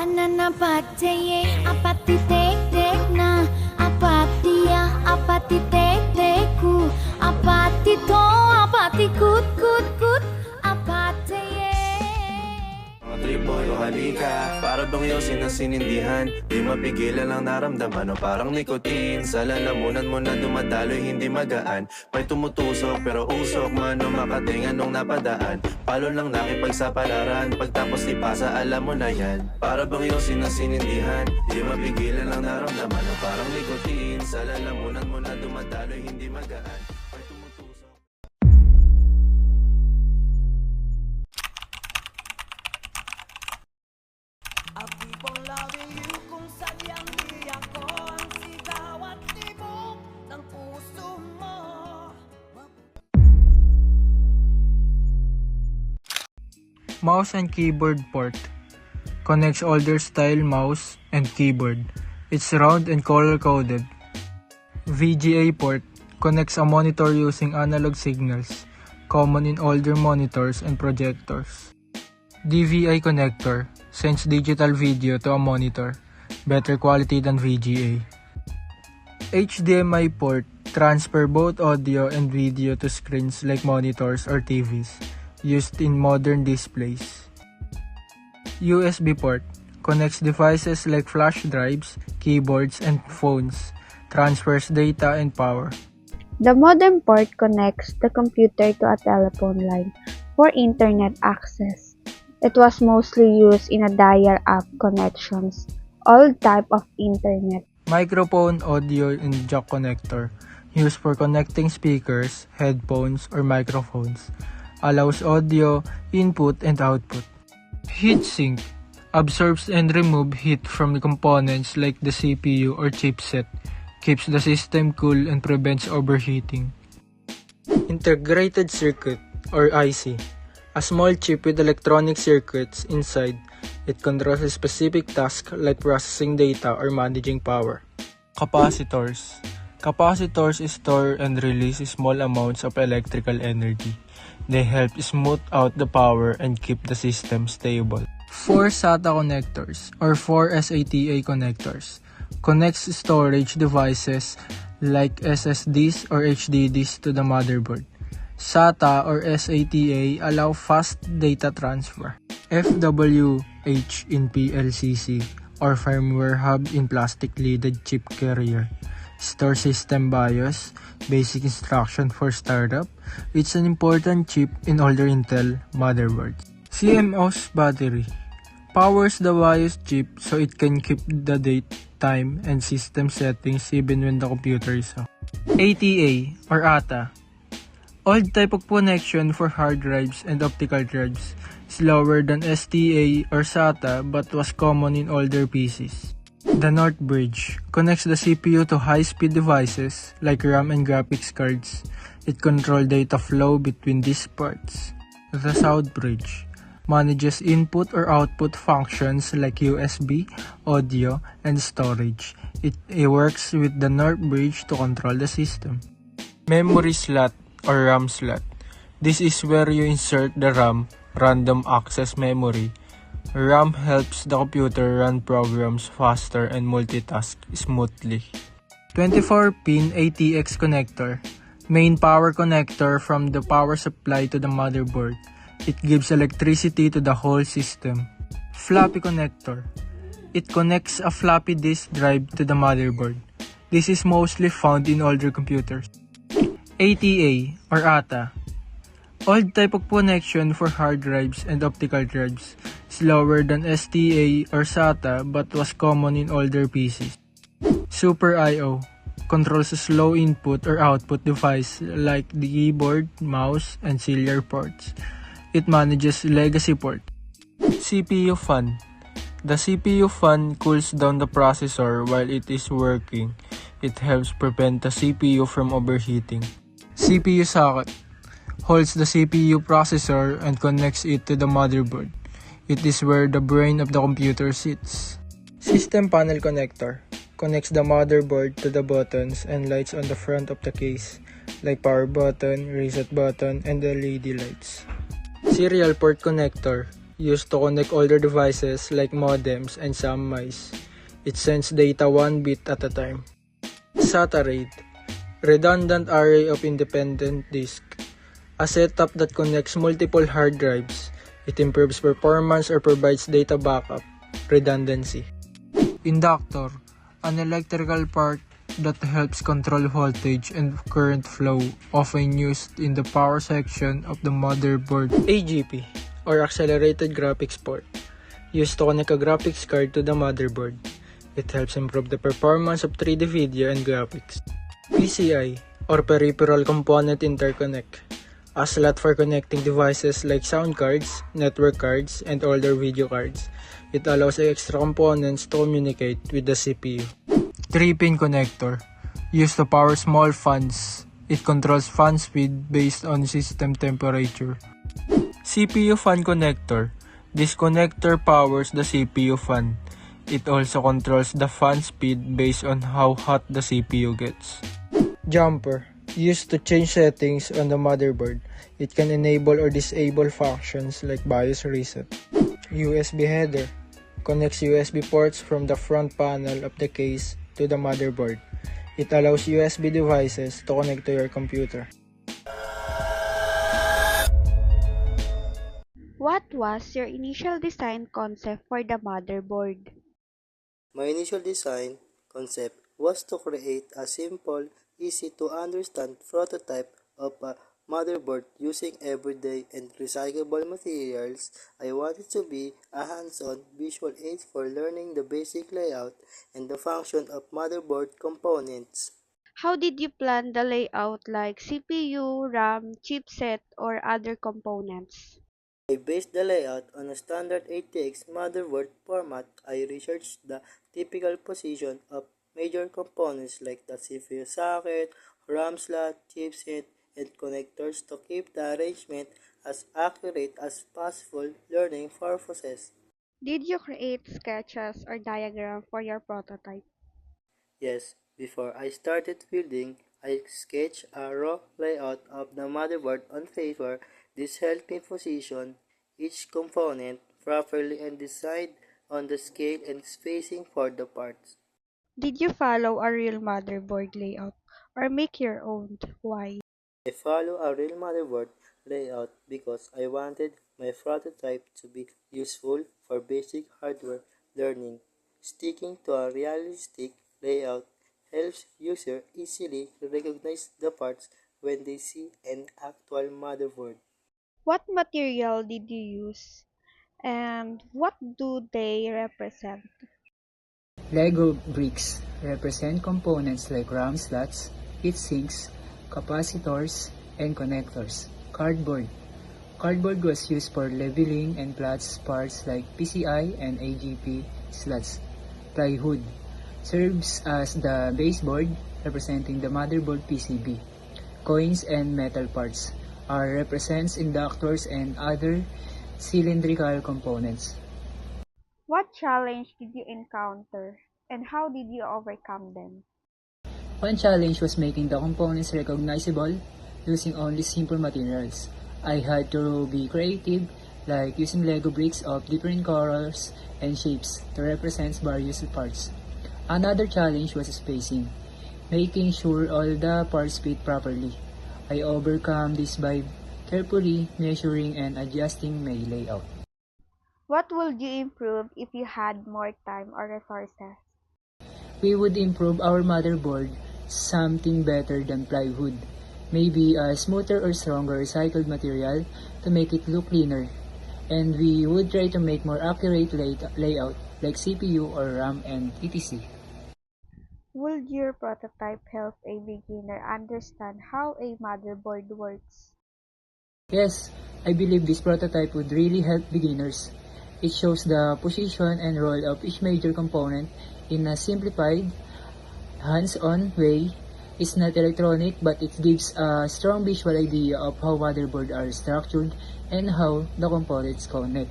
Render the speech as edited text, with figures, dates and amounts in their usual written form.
Anana pachaye apati tek tek na apatia apati tek teku apati to apati kut kut kut apataye. Mga triboy o halika, para bang yosin ang sinindihan. Di mapigilan ang naramdaman o parang nikotin. Sa lalamunan mo na dumadaloy hindi magaan. May tumutusok pero usok man o makating anong napadaan. Palo lang nakipagsapalaran, pagtapos ipasa alam mo na yan. Para bang yosin ang sinindihan. Di mapigilan ang naramdaman o parang nikotin. Sa lalamunan mo na dumadaloy hindi magaan. May tumutusok. I'll keep on loving you kung sadyang di ako ang sigaw at tibok ng puso mo. Mouse and keyboard port connects older style mouse and keyboard. It's round and color-coded. VGA port connects a monitor using analog signals, common in older monitors and projectors. DVI connector sends digital video to a monitor, better quality than VGA. HDMI port transfer both audio and video to screens like monitors or TVs, used in modern displays. USB port connects devices like flash drives, keyboards, and phones, transfers data and power. The modem port connects the computer to a telephone line for internet access. It was mostly used in a dial-up connections, old type of internet. Microphone audio and jack connector, used for connecting speakers, headphones, or microphones. Allows audio input and output. Heatsink absorbs and removes heat from the components like the CPU or chipset, keeps the system cool and prevents overheating. Integrated circuit or IC, a small chip with electronic circuits inside. It controls a specific task like processing data or managing power. Capacitors. Capacitors store and release small amounts of electrical energy. They help smooth out the power and keep the system stable. 4 SATA connectors or 4 SATA connectors connects storage devices like SSDs or HDDs to the motherboard. SATA or SATA allow fast data transfer. FWH in PLCC or firmware hub in plastic lidded chip carrier. Store system BIOS, basic instruction for startup. It's an important chip in older Intel motherboards. CMOS battery powers the BIOS chip so it can keep the date, time, and system settings even when the computer is off. ATA or ATA, old type of connection for hard drives and optical drives, slower than STA or SATA but was common in older PCs. The North Bridge connects the CPU to high-speed devices like RAM and graphics cards. It controls data flow between these parts. The South Bridge manages input or output functions like USB, audio, and storage. It works with the North Bridge to control the system. Memory slot or RAM slot. This is where you insert the RAM, random access memory. RAM helps the computer run programs faster and multitask smoothly. 24-pin ATX connector, main power connector from the power supply to the motherboard. It gives electricity to the whole system. Floppy connector, it connects a floppy disk drive to the motherboard. This is mostly found in older computers. ATA or ATA, old type of connection for hard drives and optical drives, slower than STA or SATA but was common in older PCs. Super I/O controls a slow input or output device like the keyboard, mouse, and cellular ports. It manages legacy port. CPU fan. The CPU fan cools down the processor while it is working. It helps prevent the CPU from overheating. CPU socket holds the CPU processor and connects it to the motherboard. It is where the brain of the computer sits. System panel connector connects the motherboard to the buttons and lights on the front of the case, like power button, reset button, and LED lights. Serial port connector used to connect older devices like modems and some mice. It sends data 1 bit at a time. SATA RAID, redundant array of independent disk, a setup that connects multiple hard drives. It improves performance or provides data backup, redundancy. Inductor, an electrical part that helps control voltage and current flow, often used in the power section of the motherboard. AGP, or Accelerated Graphics Port, used to connect a graphics card to the motherboard. It helps improve the performance of 3D video and graphics. PCI, or Peripheral Component Interconnect, a slot for connecting devices like sound cards, network cards, and older video cards. It allows extra components to communicate with the CPU. 3-pin connector, used to power small fans. It controls fan speed based on system temperature. CPU fan connector, this connector powers the CPU fan. It also controls the fan speed based on how hot the CPU gets. Jumper, used to change settings on the motherboard. It can enable or disable functions like BIOS reset. USB header, connects USB ports from the front panel of the case to the motherboard. It allows USB devices to connect to your computer. What was your initial design concept for the motherboard? My initial design concept was to create a simple, easy to understand prototype of a motherboard using everyday and recyclable materials. I wanted to be a hands-on visual aid for learning the basic layout and the function of motherboard components. How did you plan the layout like CPU, RAM, chipset, or other components? I based the layout on a standard ATX motherboard format. I researched the typical position of major components like the CPU socket, RAM slot, chipset, and connectors to keep the arrangement as accurate as possible learning purposes. Did you create sketches or diagram for your prototype? Yes, before I started building, I sketched a raw layout of the motherboard on paper. This helped me position each component properly and decide on the scale and spacing for the parts. Did you follow a real motherboard layout or make your own? Why? I follow a real motherboard layout because I wanted my prototype to be useful for basic hardware learning. Sticking to a realistic layout helps users easily recognize the parts when they see an actual motherboard. What material did you use and what do they represent? Lego bricks represent components like RAM slots, heatsinks, capacitors, and connectors. Cardboard. Cardboard was used for leveling and plots parts like PCI and AGP slots. Plywood serves as the baseboard representing the motherboard PCB. Coins and metal parts represents inductors and other cylindrical components. What challenge did you encounter and how did you overcome them? One challenge was making the components recognizable using only simple materials. I had to be creative, like using Lego bricks of different colors and shapes to represent various parts. Another challenge was spacing, making sure all the parts fit properly. I overcome this by carefully measuring and adjusting my layout. What would you improve if you had more time or resources? We would improve our motherboard something better than plywood. Maybe a smoother or stronger recycled material to make it look cleaner. And we would try to make more accurate layout like CPU or RAM and etc. Would your prototype help a beginner understand how a motherboard works? Yes, I believe this prototype would really help beginners. It shows the position and role of each major component in a simplified, hands-on way. It's not electronic, but it gives a strong visual idea of how motherboards are structured and how the components connect.